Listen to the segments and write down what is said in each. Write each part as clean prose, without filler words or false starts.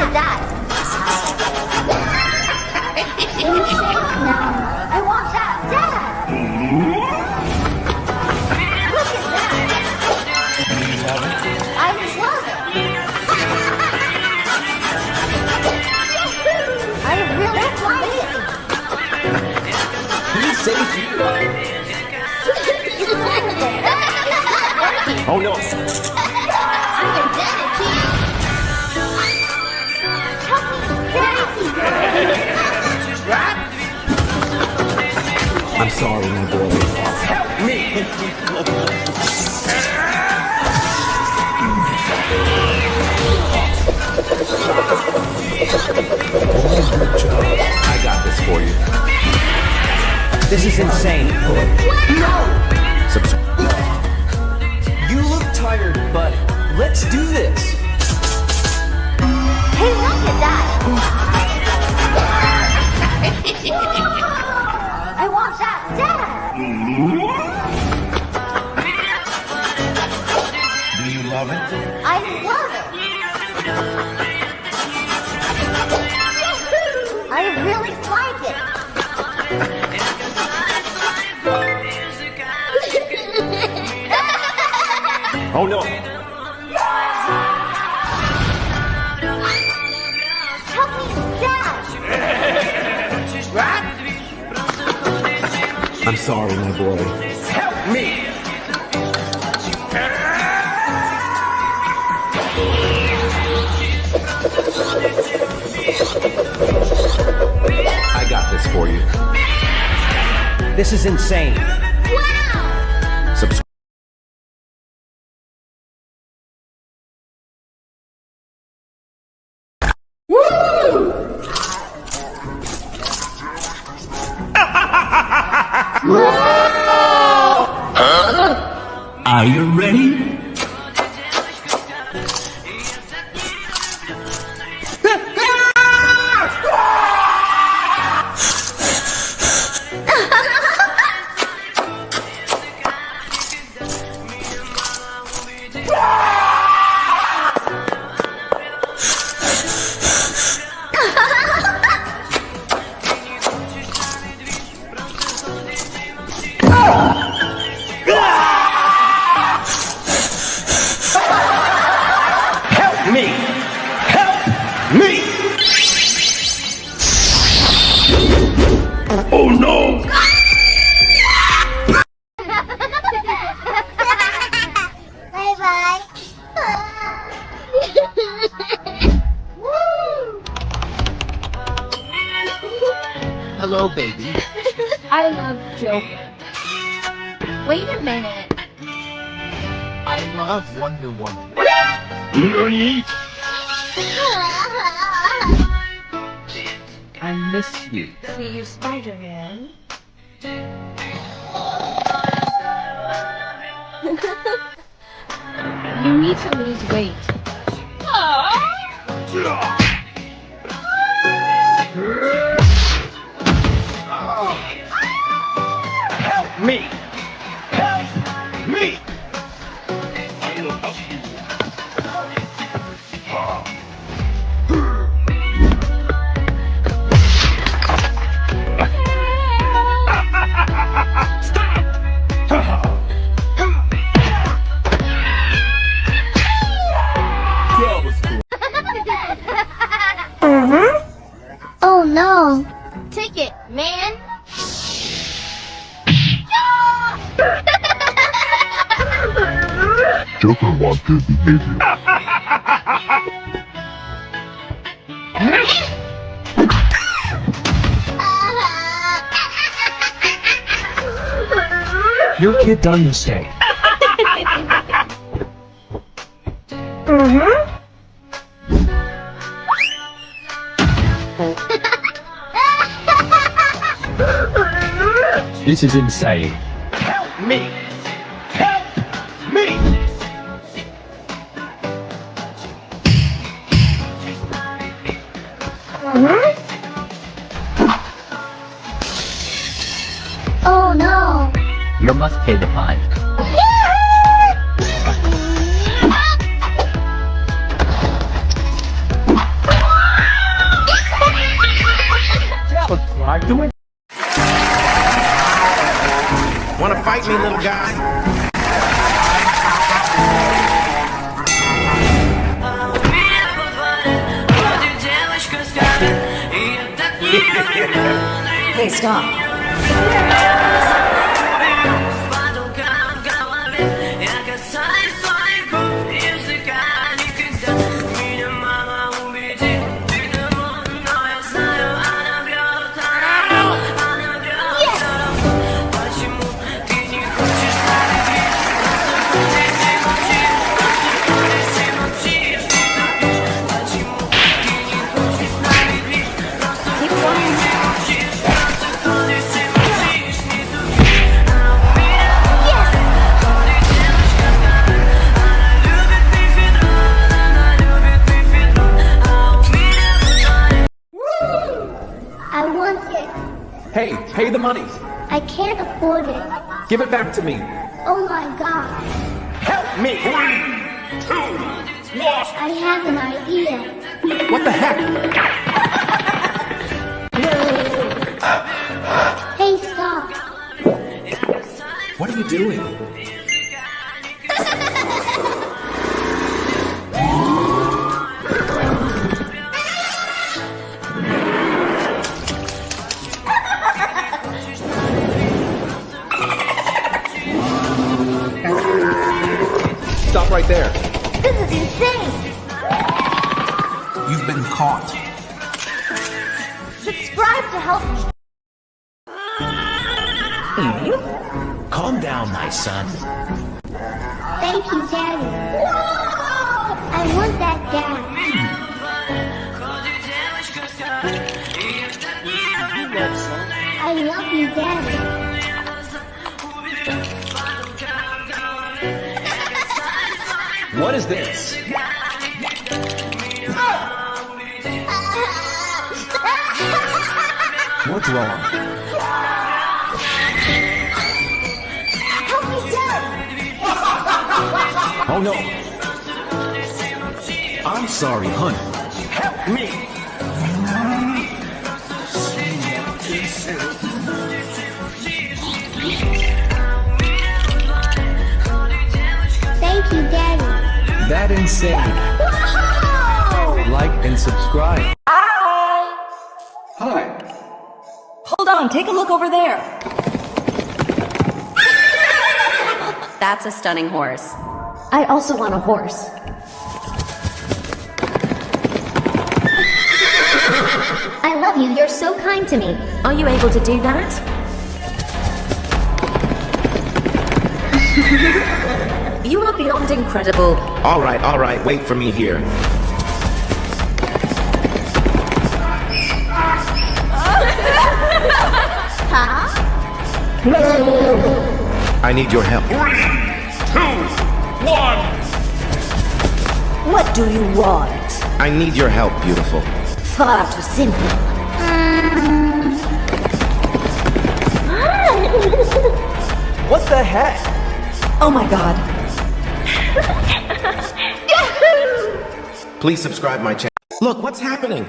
at that! I want that! Dad! Look at that! I love it! I really like it! He saved you. Oh no! I'm indebted to you! Help me, Daddy! I'm sorry, my boy. Help me! I got this for you. This is insane. No! You look tired, but let's do this. Hey, look at that! I want that, Dad! Do you love it? I love it! I really like it! Oh no! Help me, Dad! I'm sorry, my boy. Help me! I got this for you. This is insane. Wow! Subscribe. Are you ready? Oh no! Bye-bye. Hello, baby. I love Joker. Wait a minute. I love Wonder Woman. I miss you. See you, Spider-Man. You need to lose weight. Help me! Help me! Oh no! Ticket, man! Joker wants good behavior. Your kid done mistake. This is insane. Help me! Help me! Oh no! You must pay the fine. Wanna fight me, little guy? Hey, stop. I want it. Hey, pay the money. I can't afford it. Give it back to me. Oh my god. Help me! 3, 2, 1. I have an idea. What the heck? Hey, stop. What are you doing? Stop right there. This is insane. You've been caught. Subscribe to help me. Calm down, my son. Thank you, Daddy. I want that gas. I love you, Daddy. What is this? What's wrong? Help me, Daddy. Oh no. I'm sorry, honey. Help me! Thank you, Daddy. That insane. Whoa! Like and subscribe. Hi. Hold on, take a look over there. That's a stunning horse. I also want a horse. I love you. You're so kind to me. Are you able to do that? You are beyond incredible. All right, wait for me here. I need your help. 3, 2, 1. What do you want? I need your help, beautiful. Far too simple. What the heck? Oh my god. Please subscribe my channel. Look, what's happening?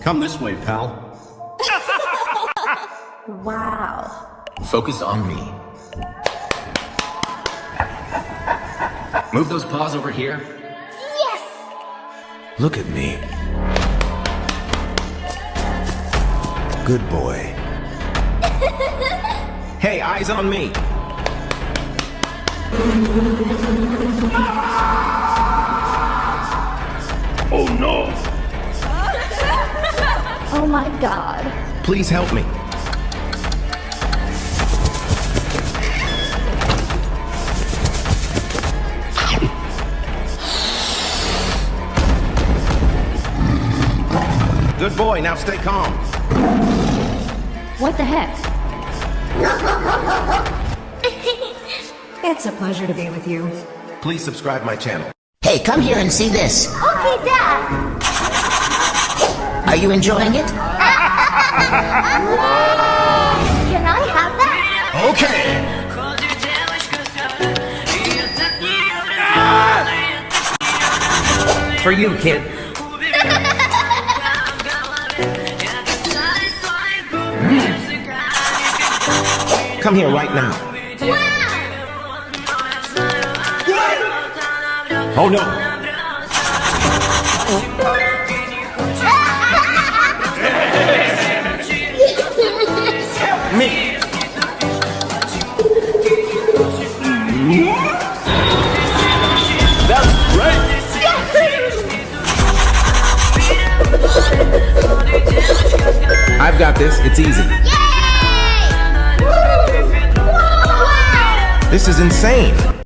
Come this way, pal. Wow. Focus on me. Move those paws over here. Yes! Look at me. Good boy. Hey, eyes on me. Oh no. Oh my god. Please help me. Good boy, now stay calm. What the heck? It's a pleasure to be with you. Please subscribe my channel. Hey, come here and see this. Okay, Dad. Are you enjoying it? Can I have that? Okay. For you, kid. Come here right now. Oh no! Me! That's right. I've got this. It's easy. Yay! Wow! This is insane.